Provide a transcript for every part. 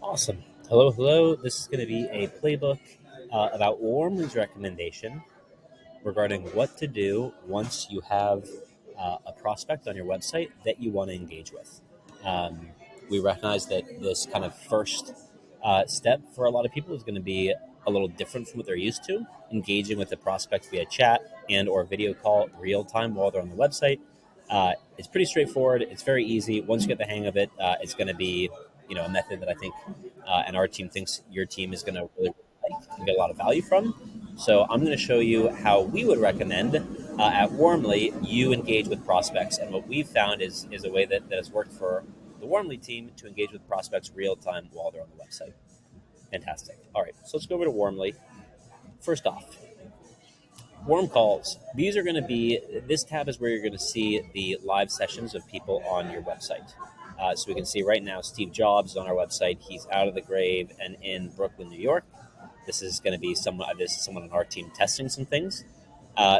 Awesome. Hello, hello. This is going to be a playbook about Warmly's recommendation regarding what to do once you have a prospect on your website that you want to engage with. Um, we recognize that this kind of first step for a lot of people is going to be a little different from what they're used to, engaging with the prospect via chat and or video call real time while they're on the website. It's pretty straightforward. It's very easy. Once you get the hang of it, it's going to be a method that I think and our team thinks your team is going to really like and get a lot of value from. So I'm going to show you how we would recommend at Warmly you engage with prospects. And what we've found is a way that has worked for the Warmly team to engage with prospects real time while they're on the website. Fantastic. All right, so let's go over to Warmly. First off, warm calls. These are going to be, this tab is where you're going to see the live sessions of people on your website. So we can see right now Steve Jobs is on our website. He's out of the grave and in Brooklyn, New York. This is going to be someone on our team testing some things.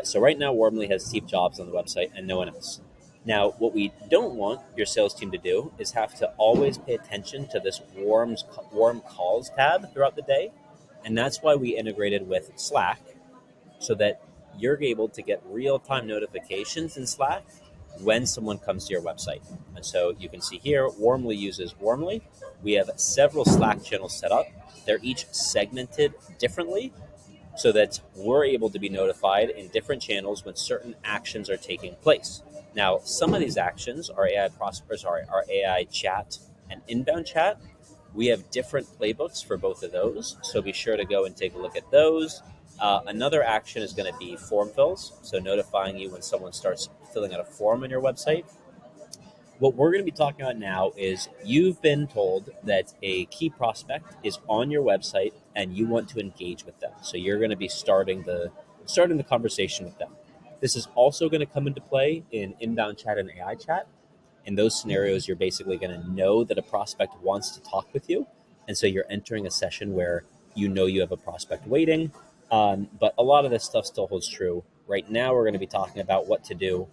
So right now, Warmly has Steve Jobs on the website and no one else. Now, what we don't want your sales team to do is have to always pay attention to this warm calls tab throughout the day. And that's why we integrated with Slack so that you're able to get real-time notifications in Slack when someone comes to your website. And so you can see here, Warmly uses Warmly. We have several Slack channels set up. They're each segmented differently so that we're able to be notified in different channels when certain actions are taking place. Now, some of these actions are are AI chat and inbound chat. We have different playbooks for both of those, so be sure to go and take a look at those. Another action is going to be form fills, so notifying you when someone starts filling out a form on your website. What we're going to be talking about now is you've been told that a key prospect is on your website and you want to engage with them. So you're going to be starting the conversation with them. This is also going to come into play in inbound chat and AI chat. In those scenarios, you're basically going to know that a prospect wants to talk with you. And so you're entering a session where you know you have a prospect waiting. But a lot of this stuff still holds true. Right now, we're going to be talking about what to do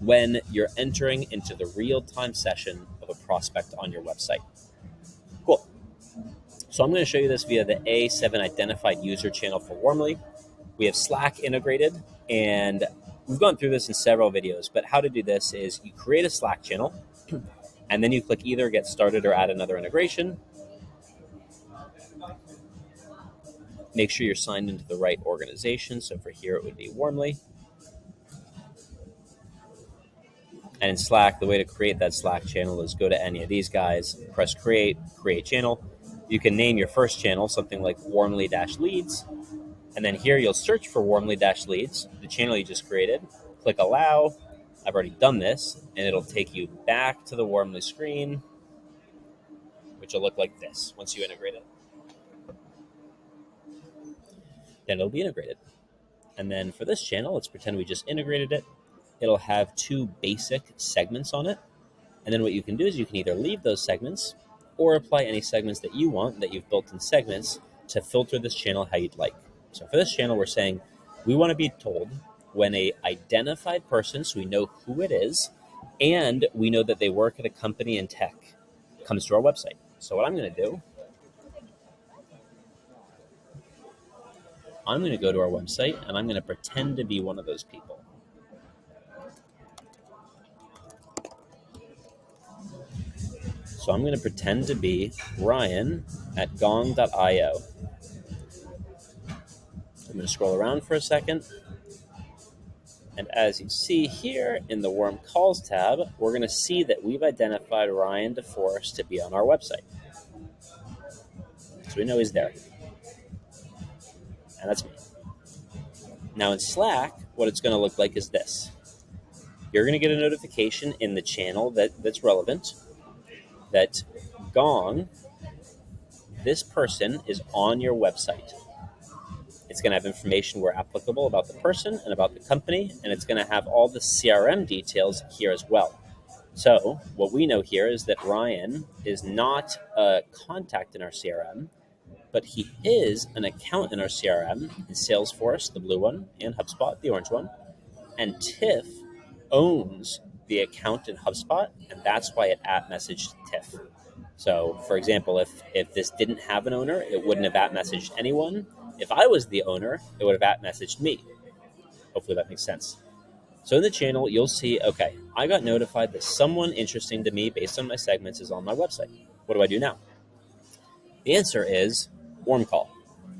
when you're entering into the real-time session of a prospect on your website. Cool. So I'm going to show you this via the A7 identified user channel for Warmly. We have Slack integrated, and we've gone through this in several videos, but how to do this is you create a Slack channel, and then you click either get started or add another integration. Make sure you're signed into the right organization. So for here, it would be Warmly. And in Slack, the way to create that Slack channel is go to any of these guys, press create channel. You can name your first channel something like warmly-leads. And then here you'll search for warmly-leads, the channel you just created. Click allow. I've already done this, and it'll take you back to the Warmly screen, which will look like this once you integrate it. Then it'll be integrated. And then for this channel, let's pretend we just integrated it. It'll have two basic segments on it. And then what you can do is you can either leave those segments or apply any segments that you want that you've built in segments to filter this channel how you'd like. So for this channel, we're saying we want to be told when a identified person, so we know who it is, and we know that they work at a company in tech, comes to our website. So what I'm going to do, I'm going to go to our website and I'm going to pretend to be one of those people. So I'm going to pretend to be Ryan at gong.io. I'm going to scroll around for a second. And as you see here in the Warm Calls tab, we're going to see that we've identified Ryan DeForest to be on our website. So we know he's there. And that's me. Now in Slack, what it's going to look like is this. You're going to get a notification in the channel that's relevant that Gong, this person, is on your website. It's going to have information where applicable about the person and about the company, and it's going to have all the CRM details here as well. So what we know here is that Ryan is not a contact in our CRM, but he is an account in our CRM in Salesforce, the blue one, and HubSpot, the orange one. And Tiff owns the account in HubSpot, and that's why it messaged Tiff. So, for example, if this didn't have an owner, it wouldn't have at messaged anyone. If I was the owner, it would have at messaged me. Hopefully that makes sense. So in the channel, you'll see, okay, I got notified that someone interesting to me based on my segments is on my website. What do I do now? The answer is warm call.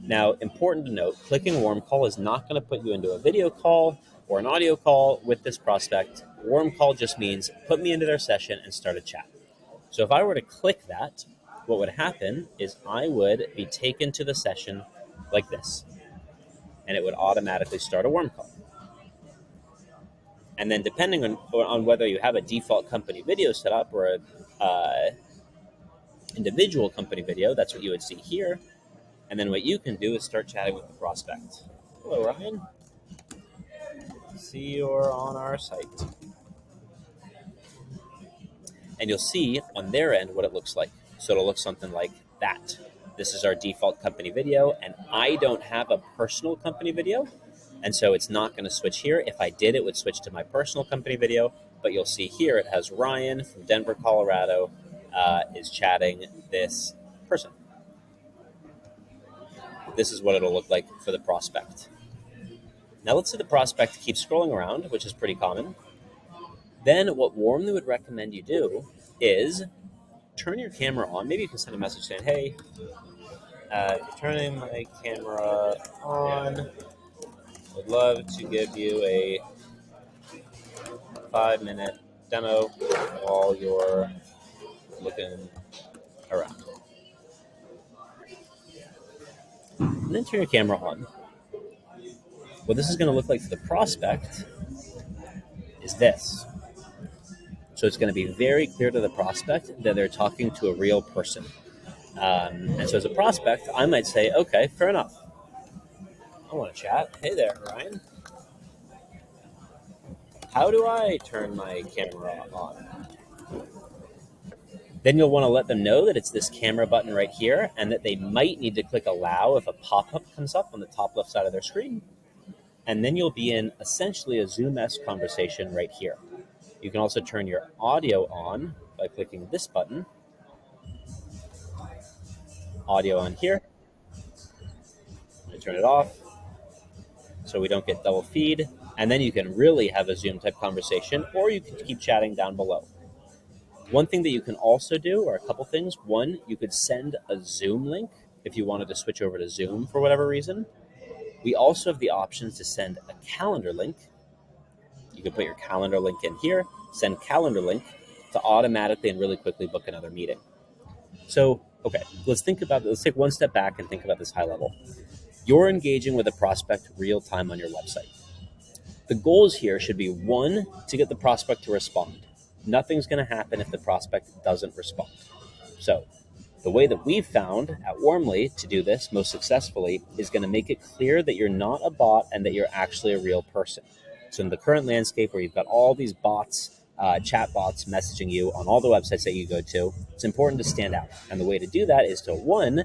Now, important to note, clicking warm call is not going to put you into a video call or an audio call with this prospect. Warm call just means put me into their session and start a chat. So if I were to click that, what would happen is I would be taken to the session like this, and it would automatically start a warm call. And then depending on whether you have a default company video set up or a individual company video, that's what you would see here. And then what you can do is start chatting with the prospect. Hello, Ryan. See you're on our site. And you'll see on their end what it looks like. So it'll look something like that. This is our default company video, and I don't have a personal company video, and so it's not going to switch here. If I did, it would switch to my personal company video, but you'll see here it has Ryan from Denver, Colorado, is chatting this person. This is what it'll look like for the prospect. Now let's say the prospect keeps scrolling around, which is pretty common. Then what warmly would recommend you do is turn your camera on. Maybe you can send a message saying, hey, turning my camera on. Would love to give you a 5-minute demo while you're looking around. And then turn your camera on. What this is going to look like for the prospect is this. So it's going to be very clear to the prospect that they're talking to a real person. And so as a prospect, I might say, okay, fair enough. I want to chat. Hey there, Ryan. How do I turn my camera on? Then you'll want to let them know that it's this camera button right here and that they might need to click allow if a pop-up comes up on the top left side of their screen. And then you'll be in essentially a Zoom-esque conversation right here. You can also turn your audio on by clicking this button. Audio on here. I turn it off so we don't get double feed. And then you can really have a Zoom type conversation, or you can keep chatting down below. One thing that you can also do, or a couple things. One, you could send a Zoom link if you wanted to switch over to Zoom for whatever reason. We also have the options to send a calendar link. You can put your calendar link in here, send calendar link to automatically and really quickly book another meeting. So, okay, let's take one step back and think about this high level. You're engaging with a prospect real time on your website. The goals here should be, one, to get the prospect to respond. Nothing's going to happen if the prospect doesn't respond. So the way that we've found at Warmly to do this most successfully is going to make it clear that you're not a bot and that you're actually a real person. So in the current landscape where you've got all these bots, chat bots messaging you on all the websites that you go to, it's important to stand out. And the way to do that is to, one,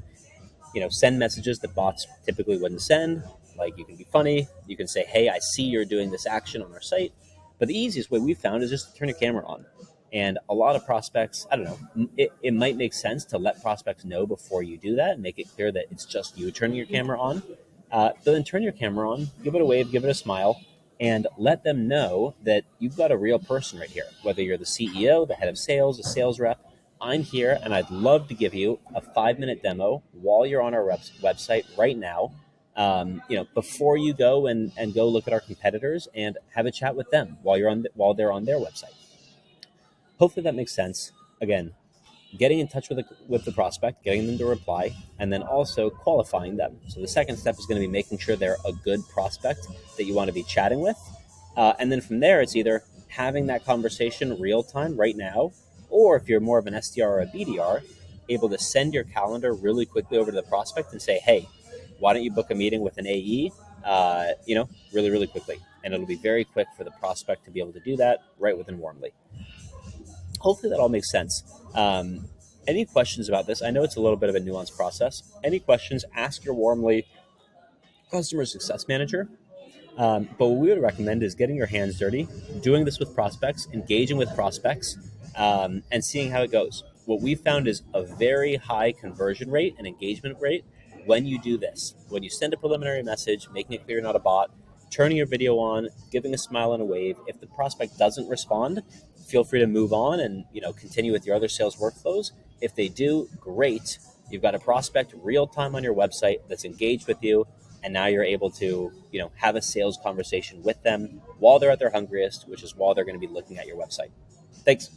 send messages that bots typically wouldn't send. Like, you can be funny. You can say, hey, I see you're doing this action on our site. But the easiest way we found is just to turn your camera on. And a lot of prospects, I don't know, it might make sense to let prospects know before you do that and make it clear that it's just you turning your camera on. But then turn your camera on, give it a wave, give it a smile, and let them know that you've got a real person right here. Whether you're the CEO, the head of sales, a sales rep, I'm here and I'd love to give you a 5-minute demo while you're on our website right now. Before you go and go look at our competitors and have a chat with them while they're on their website. Hopefully that makes sense. Again, getting in touch with the prospect, getting them to reply, and then also qualifying them. So the second step is going to be making sure they're a good prospect that you want to be chatting with. And then from there, it's either having that conversation real time right now, or if you're more of an SDR or a BDR, able to send your calendar really quickly over to the prospect and say, hey, why don't you book a meeting with an AE, really, really quickly. And it'll be very quick for the prospect to be able to do that right within Warmly. Hopefully that all makes sense. Any questions about this? I know it's a little bit of a nuanced process. Any questions, ask your Warmly customer success manager. But what we would recommend is getting your hands dirty, doing this with prospects, engaging with prospects, and seeing how it goes. what we found is a very high conversion rate and engagement rate when you do this. When you send a preliminary message, making it clear you're not a bot, turning your video on, giving a smile and a wave. If the prospect doesn't respond, feel free to move on and continue with your other sales workflows. If they do, great. You've got a prospect real time on your website that's engaged with you, and now you're able to have a sales conversation with them while they're at their hungriest, which is while they're going to be looking at your website. Thanks.